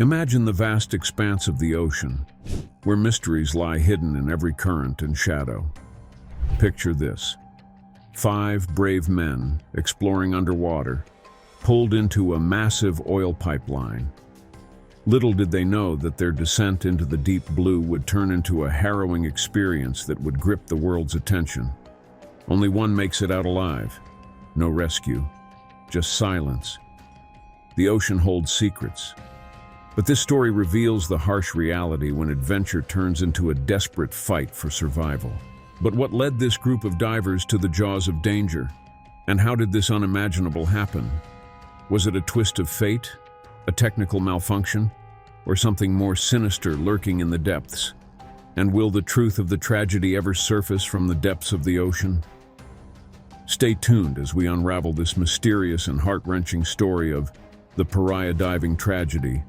Imagine the vast expanse of the ocean, where mysteries lie hidden in every current and shadow. Picture this: 5 brave men exploring underwater, pulled into a massive oil pipeline. Little did they know that their descent into the deep blue would turn into a harrowing experience that would grip the world's attention. Only one makes it out alive. No rescue, just silence. The ocean holds secrets. But this story reveals the harsh reality when adventure turns into a desperate fight for survival. But what led this group of divers to the jaws of danger? And how did this unimaginable happen? Was it a twist of fate, a technical malfunction, or something more sinister lurking in the depths? And will the truth of the tragedy ever surface from the depths of the ocean? Stay tuned as we unravel this mysterious and heart-wrenching story of the Paria diving tragedy,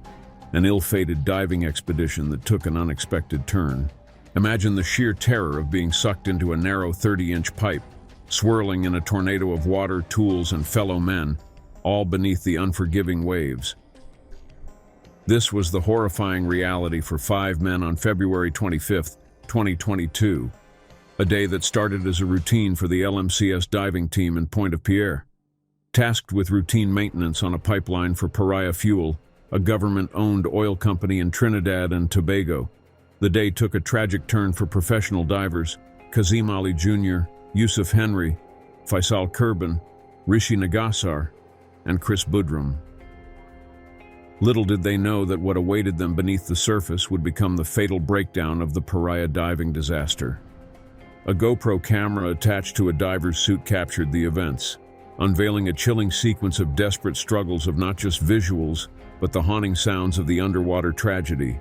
an ill-fated diving expedition that took an unexpected turn. Imagine the sheer terror of being sucked into a narrow 30-inch pipe, swirling in a tornado of water, tools, and fellow men, all beneath the unforgiving waves. This was the horrifying reality for 5 men on February 25, 2022, a day that started as a routine for the LMCS diving team in Paria. Tasked with routine maintenance on a pipeline for Paria Fuel, a government-owned oil company in Trinidad and Tobago, the day took a tragic turn for professional divers Kazim Ali Jr., Yusuf Henry, Faisal Kurban, Rishi Nagasar, and Chris Budrum. Little did they know that what awaited them beneath the surface would become the fatal breakdown of the Paria diving disaster. A GoPro camera attached to a diver's suit captured the events, unveiling a chilling sequence of desperate struggles of not just visuals, but the haunting sounds of the underwater tragedy.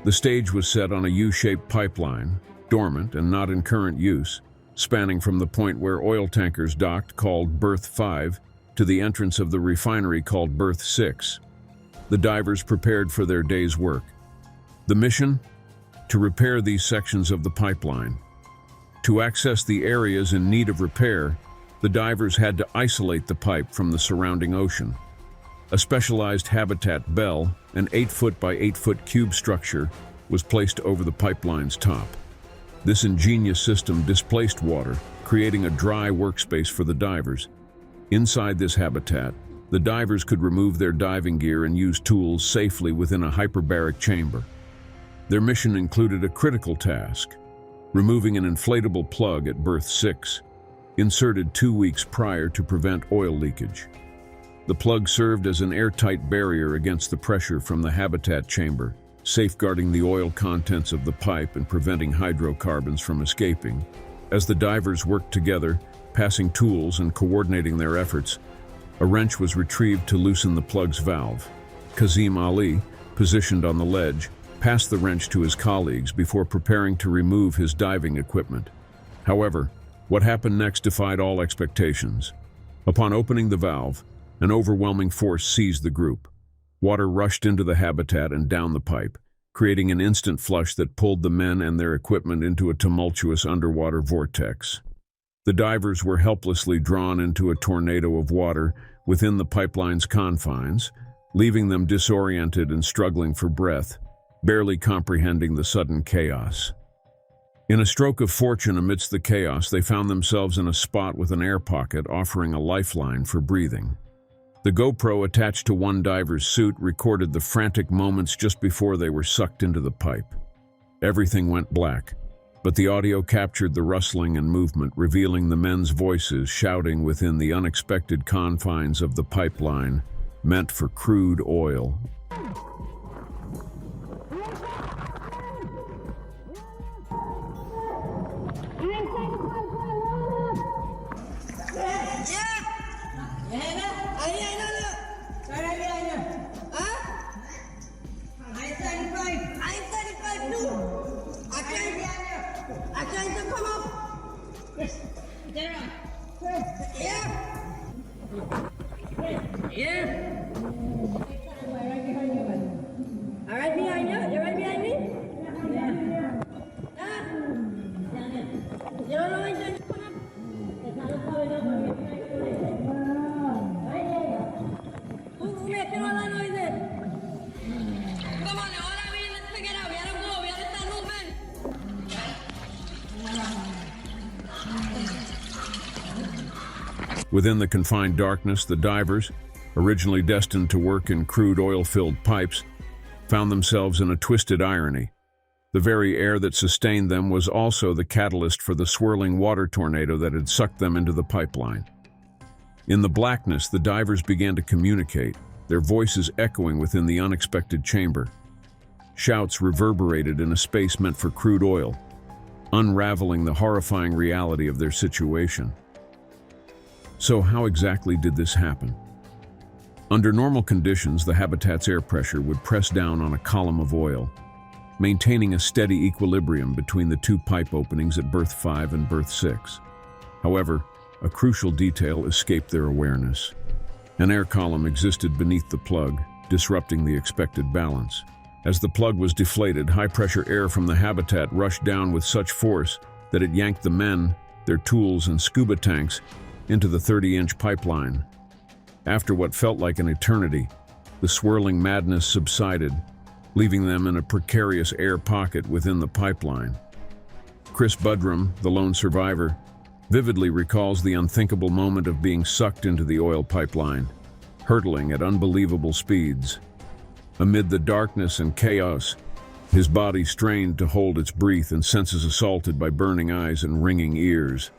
The stage was set on a U-shaped pipeline, dormant and not in current use, spanning from the point where oil tankers docked, called Berth 5, to the entrance of the refinery called Berth 6. The divers prepared for their day's work. The mission? To repair these sections of the pipeline. To access the areas in need of repair, the divers had to isolate the pipe from the surrounding ocean. A specialized habitat bell, an 8-foot by 8-foot cube structure, was placed over the pipeline's top. This ingenious system displaced water, creating a dry workspace for the divers. Inside this habitat, the divers could remove their diving gear and use tools safely within a hyperbaric chamber. Their mission included a critical task: removing an inflatable plug at Berth 6, inserted 2 weeks prior to prevent oil leakage. The plug served as an airtight barrier against the pressure from the habitat chamber, safeguarding the oil contents of the pipe and preventing hydrocarbons from escaping. As the divers worked together, passing tools and coordinating their efforts, a wrench was retrieved to loosen the plug's valve. Kazim Ali, positioned on the ledge, passed the wrench to his colleagues before preparing to remove his diving equipment. However, what happened next defied all expectations. Upon opening the valve, an overwhelming force seized the group. Water rushed into the habitat and down the pipe, creating an instant flush that pulled the men and their equipment into a tumultuous underwater vortex. The divers were helplessly drawn into a tornado of water within the pipeline's confines, leaving them disoriented and struggling for breath, barely comprehending the sudden chaos. In a stroke of fortune amidst the chaos, they found themselves in a spot with an air pocket offering a lifeline for breathing. The GoPro attached to one diver's suit recorded the frantic moments just before they were sucked into the pipe. Everything went black, but the audio captured the rustling and movement, revealing the men's voices shouting within the unexpected confines of the pipeline, meant for crude oil. Yeah. Within the confined darkness, the divers, originally destined to work in crude oil-filled pipes, found themselves in a twisted irony. The very air that sustained them was also the catalyst for the swirling water tornado that had sucked them into the pipeline. In the blackness, the divers began to communicate, their voices echoing within the unexpected chamber. Shouts reverberated in a space meant for crude oil, unraveling the horrifying reality of their situation. So how exactly did this happen? Under normal conditions, the habitat's air pressure would press down on a column of oil, maintaining a steady equilibrium between the two pipe openings at berth 5 and berth 6. However, a crucial detail escaped their awareness. An air column existed beneath the plug, disrupting the expected balance. As the plug was deflated, high-pressure air from the habitat rushed down with such force that it yanked the men, their tools, and scuba tanks into the 30-inch pipeline. After what felt like an eternity, the swirling madness subsided, leaving them in a precarious air pocket within the pipeline. Chris Budrum, the lone survivor, vividly recalls the unthinkable moment of being sucked into the oil pipeline, hurtling at unbelievable speeds. Amid the darkness and chaos, his body strained to hold its breath and senses assaulted by burning eyes and ringing ears.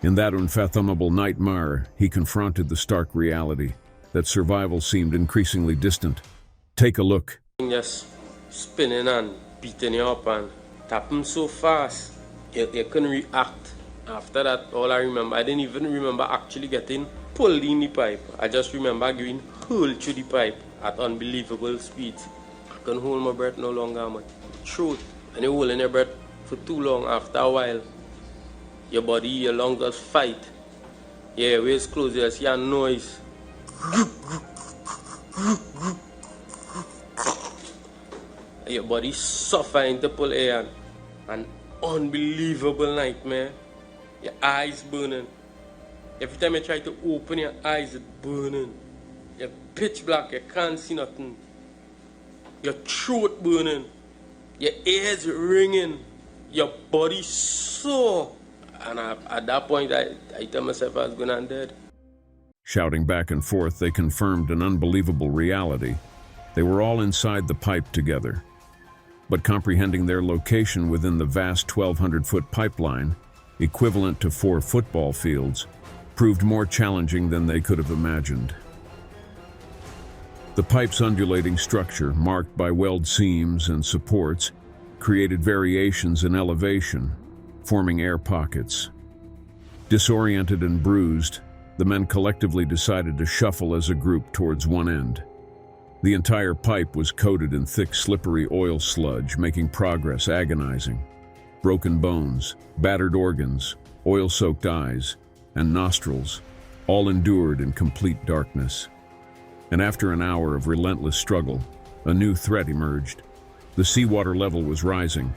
In that unfathomable nightmare, he confronted the stark reality that survival seemed increasingly distant. Take a look. Just spinning and beating you up and tapping so fast, you couldn't react. After that, all I remember, I didn't even remember actually getting pulled in the pipe. I just remember going hurled through the pipe at unbelievable speeds. I couldn't hold my breath no longer, my throat. And you're holding your breath for too long, after a while, your body, your lungs just fight. Yeah, your waist closed, you see a noise. Your body suffering to pull air. An unbelievable nightmare. Your eyes burning. Every time you try to open your eyes, it's burning. You're pitch black, you can't see nothing. Your throat burning. Your ears ringing. Your body sore. And at that point, I tell myself I was going to dead. Shouting back and forth, they confirmed an unbelievable reality. They were all inside the pipe together. But comprehending their location within the vast 1,200-foot pipeline, equivalent to 4 football fields, proved more challenging than they could have imagined. The pipe's undulating structure, marked by weld seams and supports, created variations in elevation, forming air pockets. Disoriented and bruised, the men collectively decided to shuffle as a group towards one end. The entire pipe was coated in thick, slippery oil sludge, making progress agonizing. Broken bones, battered organs, oil-soaked eyes, and nostrils, all endured in complete darkness. And after an hour of relentless struggle, a new threat emerged. The seawater level was rising.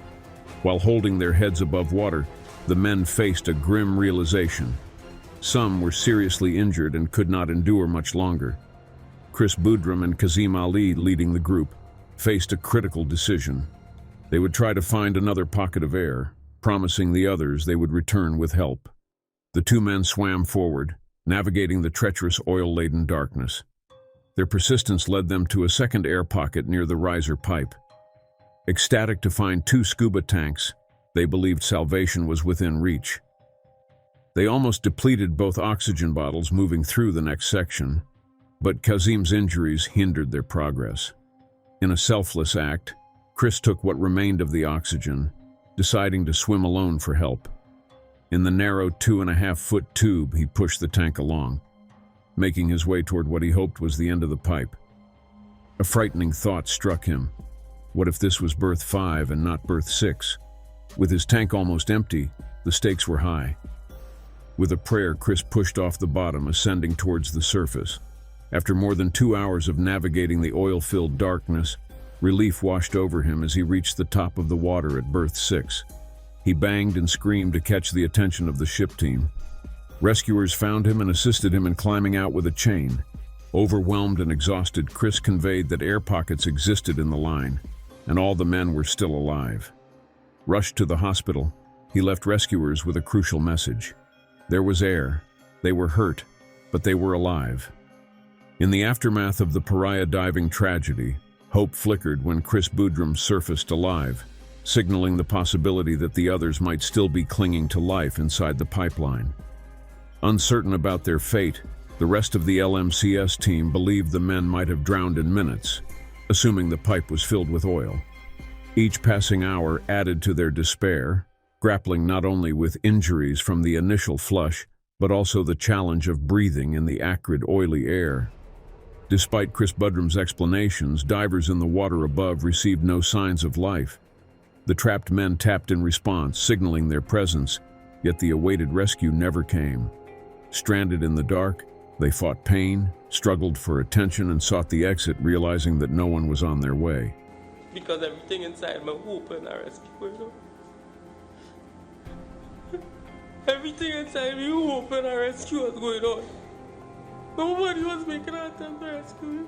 While holding their heads above water, the men faced a grim realization. Some were seriously injured and could not endure much longer. Chris Budrum and Kazim Ali, leading the group, faced a critical decision. They would try to find another pocket of air, promising the others they would return with help. The two men swam forward, navigating the treacherous oil-laden darkness. Their persistence led them to a second air pocket near the riser pipe. Ecstatic to find 2 scuba tanks, they believed salvation was within reach. They almost depleted both oxygen bottles moving through the next section, but Kazim's injuries hindered their progress. In a selfless act, Chris took what remained of the oxygen, deciding to swim alone for help. In the narrow 2.5-foot tube, he pushed the tank along, making his way toward what he hoped was the end of the pipe. A frightening thought struck him. What if this was berth 5 and not berth 6? With his tank almost empty, the stakes were high. With a prayer, Chris pushed off the bottom, ascending towards the surface. After more than 2 hours of navigating the oil-filled darkness, relief washed over him as he reached the top of the water at berth 6. He banged and screamed to catch the attention of the ship team. Rescuers found him and assisted him in climbing out with a chain. Overwhelmed and exhausted, Chris conveyed that air pockets existed in the line, and all the men were still alive. Rushed to the hospital, he left rescuers with a crucial message. There was air, they were hurt, but they were alive. In the aftermath of the Paria diving tragedy, hope flickered when Chris Boudreaux surfaced alive, signaling the possibility that the others might still be clinging to life inside the pipeline. Uncertain about their fate, the rest of the LMCS team believed the men might have drowned in minutes, assuming the pipe was filled with oil. Each passing hour added to their despair, grappling not only with injuries from the initial flush, but also the challenge of breathing in the acrid, oily air. Despite Chris Boudreaux's explanations, divers in the water above received no signs of life. The trapped men tapped in response, signaling their presence, yet the awaited rescue never came. Stranded in the dark, they fought pain, struggled for attention, and sought the exit, realizing that no one was on their way. Because everything inside me open and rescue, you know? Everything inside me open and rescue was going on. Nobody was making an attempt to rescue me.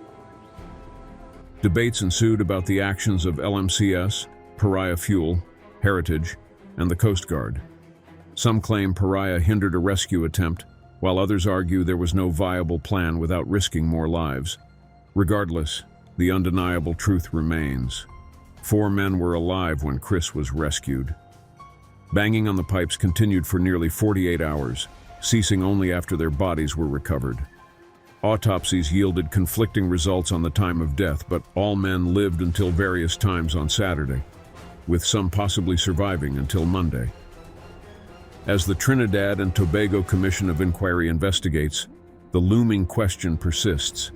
Debates ensued about the actions of LMCS, Paria Fuel, Heritage, and the Coast Guard. Some claim Paria hindered a rescue attempt, while others argue there was no viable plan without risking more lives. Regardless, the undeniable truth remains. 4 men were alive when Chris was rescued. Banging on the pipes continued for nearly 48 hours, ceasing only after their bodies were recovered. Autopsies yielded conflicting results on the time of death, but all men lived until various times on Saturday, with some possibly surviving until Monday. As the Trinidad and Tobago Commission of Inquiry investigates, the looming question persists.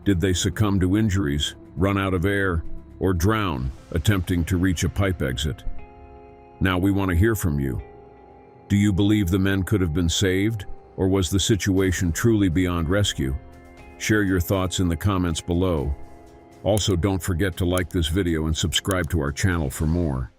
Did they succumb to injuries, run out of air, or drown attempting to reach a pipe exit? Now we want to hear from you. Do you believe the men could have been saved, or was the situation truly beyond rescue? Share your thoughts in the comments below. Also, don't forget to like this video and subscribe to our channel for more.